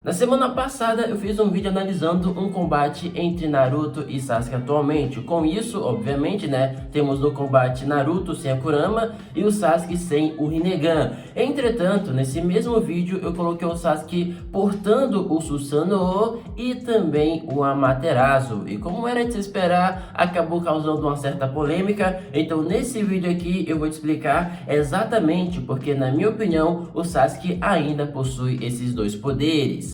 Na semana passada eu fiz um vídeo analisando um combate entre Naruto e Sasuke atualmente. Com isso, obviamente, temos no combate Naruto sem a Kurama e o Sasuke sem o Rinnegan. Entretanto, nesse mesmo vídeo eu coloquei o Sasuke portando o Susanoo e também o Amaterasu. E como era de se esperar, acabou causando uma certa polêmica. Então nesse vídeo aqui eu vou te explicar exatamente porque, na minha opinião, o Sasuke ainda possui esses dois poderes.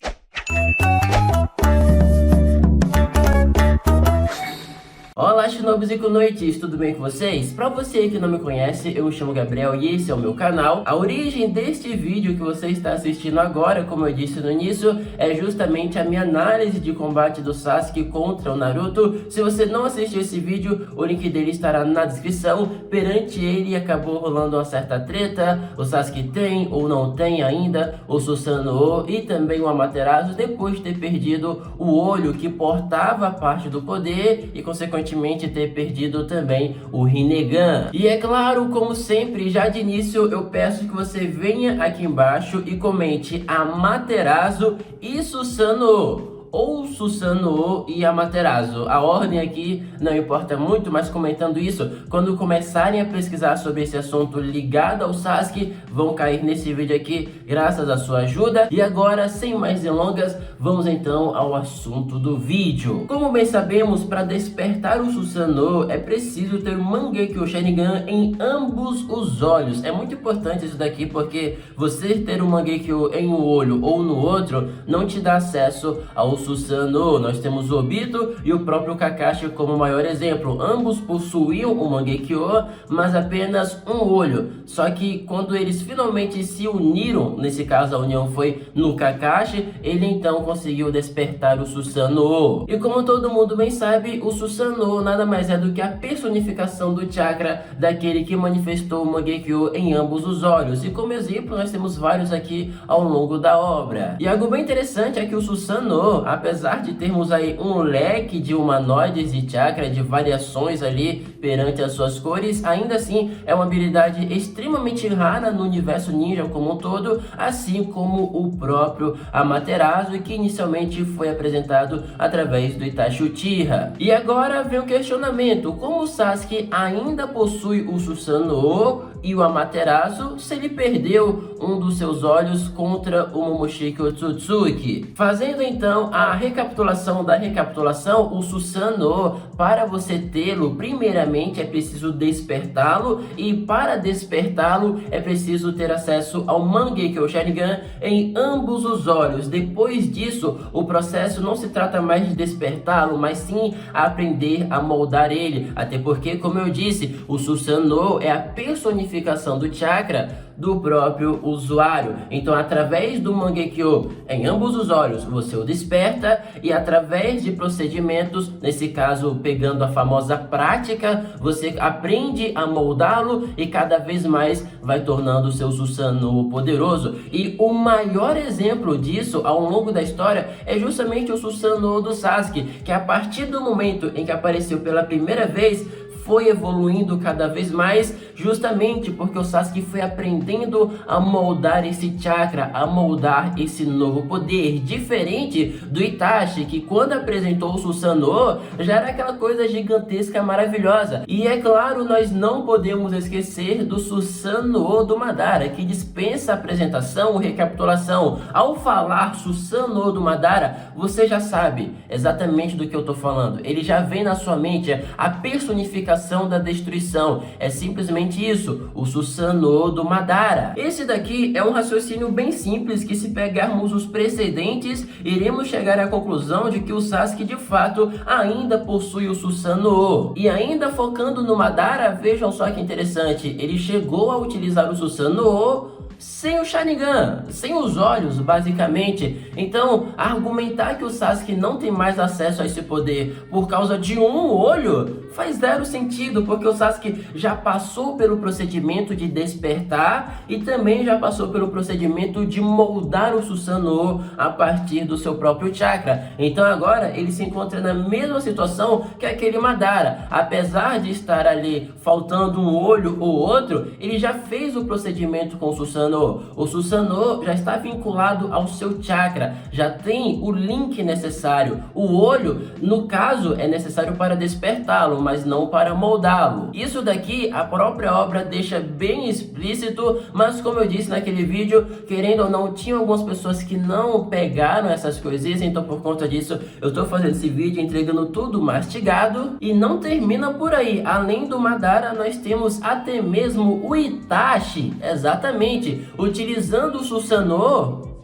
Olá, Shinobis e Kunoichis, tudo bem com vocês? Pra você que não me conhece, eu me chamo Gabriel e esse é o meu canal. A origem deste vídeo que você está assistindo agora, como eu disse no início, é justamente a minha análise de combate do Sasuke contra o Naruto. Se você não assistiu esse vídeo, o link dele estará na descrição. Perante ele acabou rolando uma certa treta, o Sasuke tem ou não tem ainda o Susanoo e também o Amaterasu depois de ter perdido o olho que portava parte do poder e consequentemente ter perdido também o Rinnegan. E é claro, como sempre, já de início eu peço que você venha aqui embaixo e comente Amaterasu e Susanoo, ou Susanoo e Amaterasu. A ordem aqui não importa muito, mas comentando isso, quando começarem a pesquisar sobre esse assunto ligado ao Sasuke, vão cair nesse vídeo aqui graças à sua ajuda. E agora, sem mais delongas, vamos então ao assunto do vídeo. Como bem sabemos, para despertar o Susanoo é preciso ter o Mangekyo Sharingan em ambos os olhos. É muito importante isso daqui porque você ter o Mangekyo em um olho ou no outro não te dá acesso ao Susanoo. Nós temos o Obito e o próprio Kakashi como maior exemplo. Ambos possuíam o Mangekyo, mas apenas um olho. Só que quando eles finalmente se uniram, nesse caso a união foi no Kakashi, ele então conseguiu despertar o Susanoo. E como todo mundo bem sabe, o Susanoo nada mais é do que a personificação do chakra daquele que manifestou o Mangekyo em ambos os olhos. E como exemplo nós temos vários aqui ao longo da obra. E algo bem interessante é que o Susanoo, apesar de termos aí um leque de humanoides e chakra, de variações ali perante as suas cores, ainda assim é uma habilidade extremamente rara no universo ninja como um todo, assim como o próprio Amaterasu, que inicialmente foi apresentado através do Itachi Uchiha. E agora vem o questionamento: como o Sasuke ainda possui o Susanoo e o Amaterasu se ele perdeu um dos seus olhos contra o Momoshiki Otsutsuki? Fazendo então a recapitulação da recapitulação, o Susanoo, para você tê-lo, primeiramente é preciso despertá-lo, e para despertá-lo é preciso ter acesso ao Mangekyo Sharingan em ambos os olhos. Depois disso, o processo não se trata mais de despertá-lo, mas sim aprender a moldar ele, até porque, como eu disse, o Susanoo é a personificação do chakra do próprio usuário. Então, através do Mangekyo em ambos os olhos, você o desperta, e através de procedimentos, nesse caso pegando a famosa prática, você aprende a moldá-lo e cada vez mais vai tornando o seu Susanoo poderoso. E o maior exemplo disso ao longo da história é justamente o Susanoo do Sasuke, que a partir do momento em que apareceu pela primeira vez, foi evoluindo cada vez mais, justamente porque o Sasuke foi aprendendo a moldar esse chakra, a moldar esse novo poder, diferente do Itachi, que quando apresentou o Susanoo já era aquela coisa gigantesca, maravilhosa. E é claro, nós não podemos esquecer do Susanoo do Madara, que dispensa apresentação ou recapitulação. Ao falar Susanoo do Madara, você já sabe exatamente do que eu estou falando. Ele já vem na sua mente a personificação da destruição. É simplesmente isso, o Susanoo do Madara. Esse daqui é um raciocínio bem simples que, se pegarmos os precedentes, iremos chegar à conclusão de que o Sasuke de fato ainda possui o Susanoo. E ainda focando no Madara, vejam só que interessante, ele chegou a utilizar o Susanoo sem o Sharingan, sem os olhos, basicamente. Então, argumentar que o Sasuke não tem mais acesso a esse poder por causa de um olho faz zero sentido, porque o Sasuke já passou pelo procedimento de despertar e também já passou pelo procedimento de moldar o Susanoo a partir do seu próprio chakra. Então agora ele se encontra na mesma situação que aquele Madara. Apesar de estar ali faltando um olho ou outro, ele já fez o procedimento com o Susanoo Susanoo. O Susanoo já está vinculado ao seu chakra, já tem o link necessário. O olho, no caso, é necessário para despertá-lo, mas não para moldá-lo. Isso daqui a própria obra deixa bem explícito, mas como eu disse naquele vídeo, querendo ou não, tinha algumas pessoas que não pegaram essas coisinhas, então por conta disso eu tô fazendo esse vídeo entregando tudo mastigado. E não termina por aí, além do Madara nós temos até mesmo o Itachi, exatamente, utilizando o Susanoo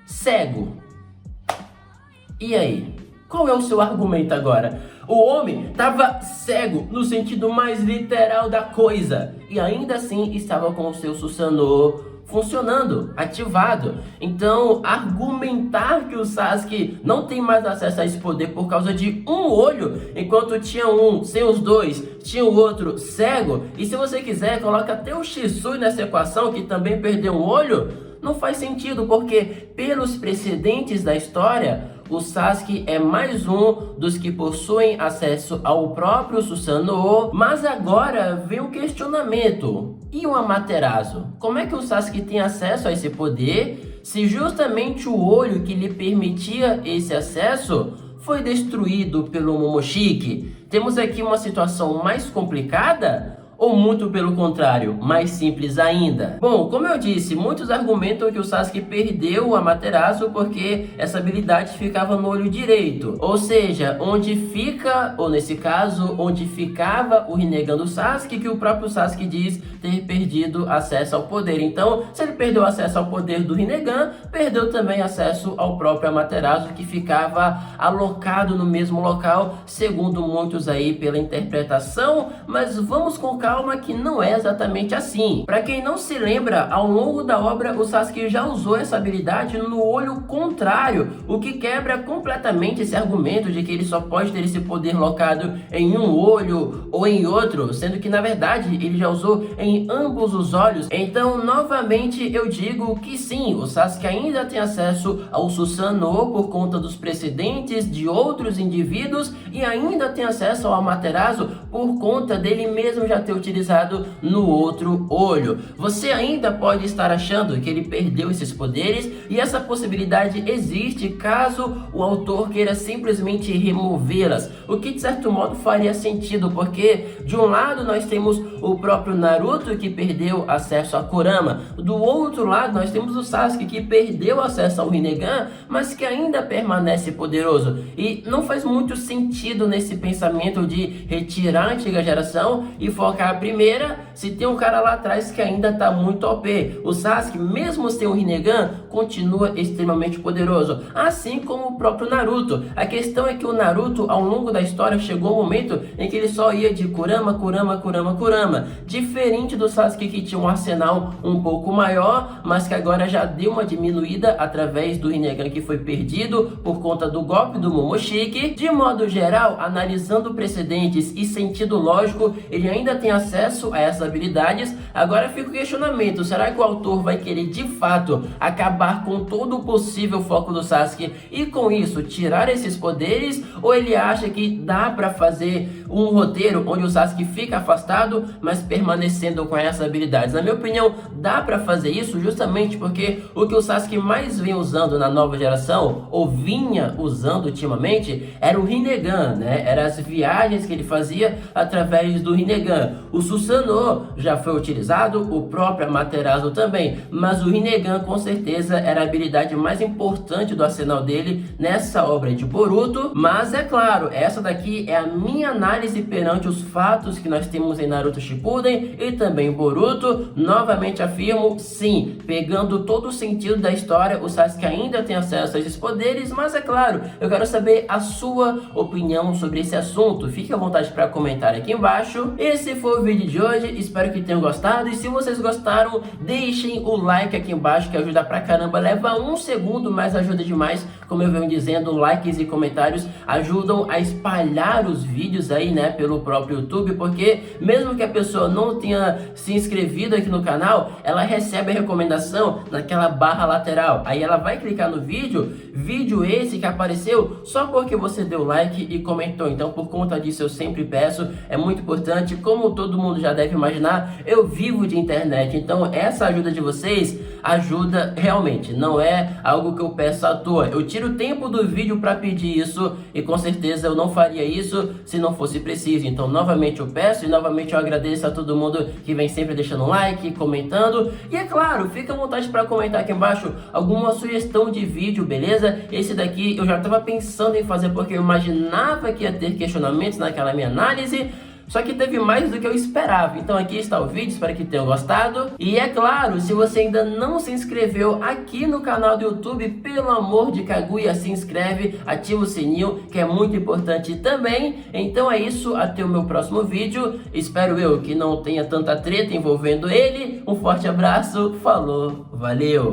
cego. E aí, qual é o seu argumento agora? O homem estava cego no sentido mais literal da coisa e ainda assim estava com o seu Susanoo funcionando, ativado. Então, argumentar que o Sasuke não tem mais acesso a esse poder por causa de um olho, enquanto tinha um sem os dois, tinha o outro cego, e se você quiser, coloca até o Shisui nessa equação, que também perdeu um olho, não faz sentido, porque pelos precedentes da história, o Sasuke é mais um dos que possuem acesso ao próprio Susanoo. Mas agora vem o questionamento: e o Amaterasu? Como é que o Sasuke tem acesso a esse poder, se justamente o olho que lhe permitia esse acesso foi destruído pelo Momoshiki? Temos aqui uma situação mais complicada? Ou muito pelo contrário, mais simples ainda? Bom, como eu disse, muitos argumentam que o Sasuke perdeu o Amaterasu porque essa habilidade ficava no olho direito. Ou seja, onde fica, ou nesse caso, onde ficava o Rinnegan do Sasuke, que o próprio Sasuke diz ter perdido acesso ao poder. Então, se ele perdeu acesso ao poder do Rinnegan, perdeu também acesso ao próprio Amaterasu, que ficava alocado no mesmo local, segundo muitos aí pela interpretação. Mas vamos com calma que não é exatamente assim. Para quem não se lembra, ao longo da obra o Sasuke já usou essa habilidade no olho contrário, o que quebra completamente esse argumento de que ele só pode ter esse poder locado em um olho ou em outro, sendo que na verdade ele já usou em ambos os olhos. Então novamente eu digo que sim, o Sasuke ainda tem acesso ao Susanoo por conta dos precedentes de outros indivíduos e ainda tem acesso ao Amaterasu por conta dele mesmo já ter utilizado no outro olho. Você ainda pode estar achando que ele perdeu esses poderes, e essa possibilidade existe caso o autor queira simplesmente removê-las, o que de certo modo faria sentido, porque de um lado nós temos o próprio Naruto que perdeu acesso a Kurama, do outro lado nós temos o Sasuke que perdeu acesso ao Rinnegan, mas que ainda permanece poderoso. E não faz muito sentido nesse pensamento de retirar a antiga geração e focar a primeira, se tem um cara lá atrás que ainda tá muito OP. O Sasuke, mesmo sem o Rinnegan, continua extremamente poderoso, assim como o próprio Naruto. A questão é que o Naruto, ao longo da história, chegou um momento em que ele só ia de Kurama, Kurama, Kurama, Kurama, diferente do Sasuke, que tinha um arsenal um pouco maior, mas que agora já deu uma diminuída através do Rinnegan que foi perdido por conta do golpe do Momoshiki. De modo geral, analisando precedentes e sentido lógico, ele ainda tem acesso a essas habilidades. Agora fica o questionamento: será que o autor vai querer de fato acabar com todo o possível foco do Sasuke e com isso tirar esses poderes, ou ele acha que dá para fazer um roteiro onde o Sasuke fica afastado, mas permanecendo com essas habilidades? Na minha opinião, dá para fazer isso justamente porque o que o Sasuke mais vem usando na nova geração, ou vinha usando ultimamente, era o Rinnegan, né? Eram as viagens que ele fazia através do Rinnegan. O Susanoo já foi utilizado, o próprio Amaterasu também, mas o Rinnegan com certeza era a habilidade mais importante do arsenal dele nessa obra de Boruto. Mas é claro, essa daqui é a minha análise perante os fatos que nós temos em Naruto Shippuden e também Boruto. Novamente afirmo, sim, pegando todo o sentido da história, o Sasuke ainda tem acesso a esses poderes, mas é claro, eu quero saber a sua opinião sobre esse assunto. Fique à vontade para comentar aqui embaixo. Esse foi o vídeo de hoje, espero que tenham gostado, e se vocês gostaram, deixem o like aqui embaixo, que ajuda pra caramba, leva um segundo, mas ajuda demais. Como eu venho dizendo, likes e comentários ajudam a espalhar os vídeos aí, né, pelo próprio YouTube, porque mesmo que a pessoa não tenha se inscrevido aqui no canal, ela recebe a recomendação naquela barra lateral, aí ela vai clicar no vídeo esse que apareceu só porque você deu like e comentou. Então por conta disso eu sempre peço, é muito importante, como todo todo mundo já deve imaginar, eu vivo de internet, então essa ajuda de vocês ajuda realmente, não é algo que eu peço à toa. Eu tiro o tempo do vídeo para pedir isso e com certeza eu não faria isso se não fosse preciso. Então novamente eu peço e novamente eu agradeço a todo mundo que vem sempre deixando um like, comentando. E é claro, fica à vontade para comentar aqui embaixo alguma sugestão de vídeo, beleza? Esse daqui eu já estava pensando em fazer porque eu imaginava que ia ter questionamentos naquela minha análise, só que teve mais do que eu esperava. Então aqui está o vídeo, espero que tenham gostado. E é claro, se você ainda não se inscreveu aqui no canal do YouTube, pelo amor de Kaguya, se inscreve, ativa o sininho, que é muito importante também. Então é isso, até o meu próximo vídeo. Espero eu que não tenha tanta treta envolvendo ele. Um forte abraço, falou, valeu!